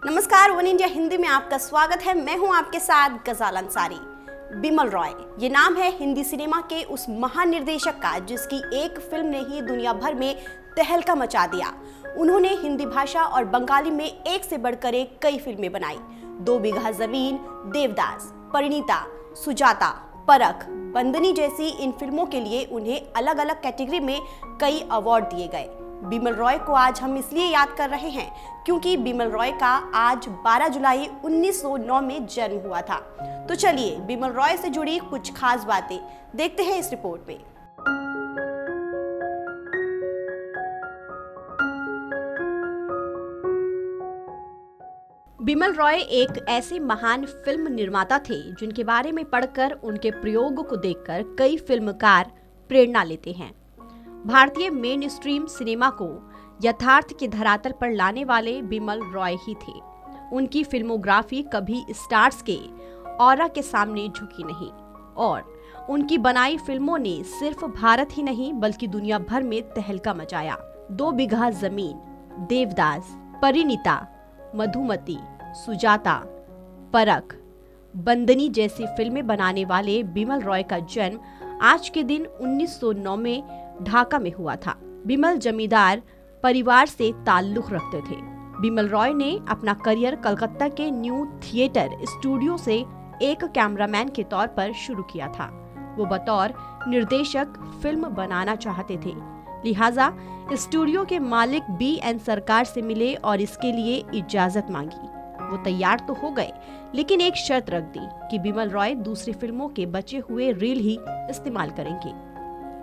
नमस्कार, one India Hindi में आपका स्वागत है। मैं हूं आपके साथ गजाल अंसारी। बिमल रॉय ये नाम है हिंदी सिनेमा के उस महान निर्देशक का जिसकी एक फिल्म ने ही दुनिया भर में तहलका मचा दिया। उन्होंने हिंदी भाषा और बंगाली में एक से बढ़कर एक कई फिल्में बनाई। 2 बीघा जमीन, देवदास, परिणीता, सुजाता, परख, बंदनी जैसी इन फिल्मों के लिए उन्हें अलग अलग कैटेगरी में कई अवार्ड दिए गए। बिमल रॉय को आज हम इसलिए याद कर रहे हैं क्योंकि बिमल रॉय का आज 12 जुलाई 1909 में जन्म हुआ था। तो चलिए बिमल रॉय से जुड़ी कुछ खास बातें देखते हैं इस रिपोर्ट में। बिमल रॉय एक ऐसे महान फिल्म निर्माता थे जिनके बारे में पढ़कर, उनके प्रयोग को देखकर कई फिल्मकार प्रेरणा लेते हैं। भारतीय मेन स्ट्रीम सिनेमा को यथार्थ के धरातल पर लाने वाले बिमल रॉय ही थे। उनकी फिल्मोग्राफी कभी स्टार्स के ऑरा के सामने झुकी नहीं और उनकी बनाई फिल्मों ने सिर्फ भारत ही नहीं बल्कि दुनिया भर में तहलका मचाया। 2 बीघा जमीन, देवदास, परिणीता, मधुमती, सुजाता, परख, बंदनी जैसी फिल्में बनाने वाले बिमल रॉय का जन्म आज के दिन 1909 में ढाका में हुआ था। बिमल जमींदार परिवार से ताल्लुक रखते थे। बिमल रॉय ने अपना करियर कलकत्ता के न्यू थिएटर स्टूडियो से एक कैमरामैन के तौर पर शुरू किया था। वो बतौर निर्देशक फिल्म बनाना चाहते थे, लिहाजा स्टूडियो के मालिक BN सरकार से मिले और इसके लिए इजाजत मांगी। वो तैयार तो हो गए, लेकिन एक शर्त रख दी कि बिमल रॉय दूसरी फिल्मों के बचे हुए रील ही इस्तेमाल करेंगे।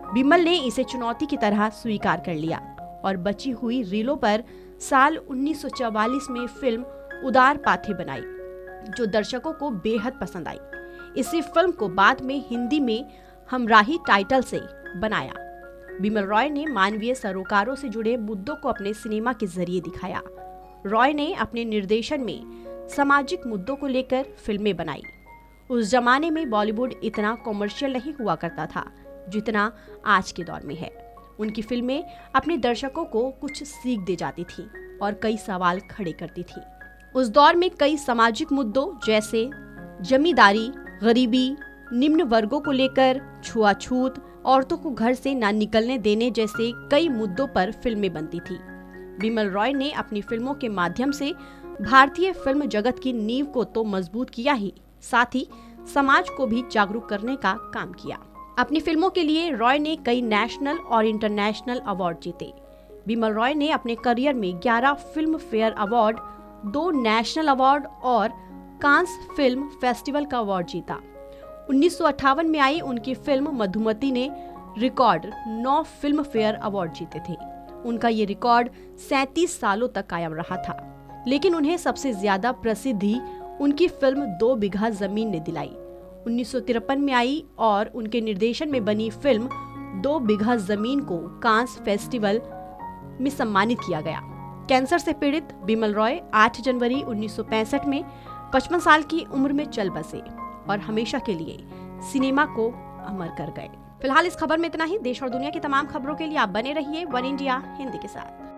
बिमल ने इसे चुनौती की तरह स्वीकार कर लिया और बची हुई रीलों पर साल 1944 में फिल्म उदार पाथे बनाई, जो दर्शकों को बेहद पसंद आई। इसी फिल्म को बाद में हिंदी में हमराही टाइटल से बनाया। बिमल रॉय ने मानवीय सरोकारों से जुड़े मुद्दों को अपने सिनेमा के जरिए दिखाया। रॉय ने अपने निर्देशन में सामाजिक मुद्दों को लेकर फिल्में बनाई। उस जमाने में बॉलीवुड इतना कॉमर्शियल नहीं हुआ करता था जितना आज के दौर में है। उनकी फिल्में अपने दर्शकों को कुछ सीख दे जाती थी और कई सवाल खड़े करती थी। उस दौर में कई सामाजिक मुद्दों जैसे जमींदारी, गरीबी, निम्न वर्गों को लेकर, छुआछूत, औरतों को घर से ना निकलने देने जैसे कई मुद्दों पर फिल्में बनती थी। बिमल रॉय ने अपनी फिल्मों के माध्यम से भारतीय फिल्म जगत की नींव को तो मजबूत किया ही, साथ ही समाज को भी जागरूक करने का काम किया। अपनी फिल्मों के लिए रॉय ने कई नेशनल और इंटरनेशनल अवार्ड जीते। बिमल रॉय ने अपने करियर में 11 film fair award, 2 national award और कांस फिल्म फेस्टिवल का अवार्ड जीता। 1958 में आई उनकी फिल्म मधुमती ने रिकॉर्ड 9 फिल्म फेयर अवार्ड जीते थे। उनका ये रिकॉर्ड 37 सालों तक कायम रहा था, लेकिन उन्हें सबसे ज्यादा प्रसिद्धि उनकी फिल्म 2 बीघा जमीन ने दिलाई। 1953 में आई और उनके निर्देशन में बनी फिल्म 2 बीघा जमीन को कांस फेस्टिवल में सम्मानित किया गया। कैंसर से पीड़ित बिमल रॉय 8 जनवरी 1965 में 55 साल की उम्र में चल बसे और हमेशा के लिए सिनेमा को अमर कर गए। फिलहाल इस खबर में इतना ही। देश और दुनिया की तमाम खबरों के लिए आप बने रहिए वन इंडिया हिंदी के साथ।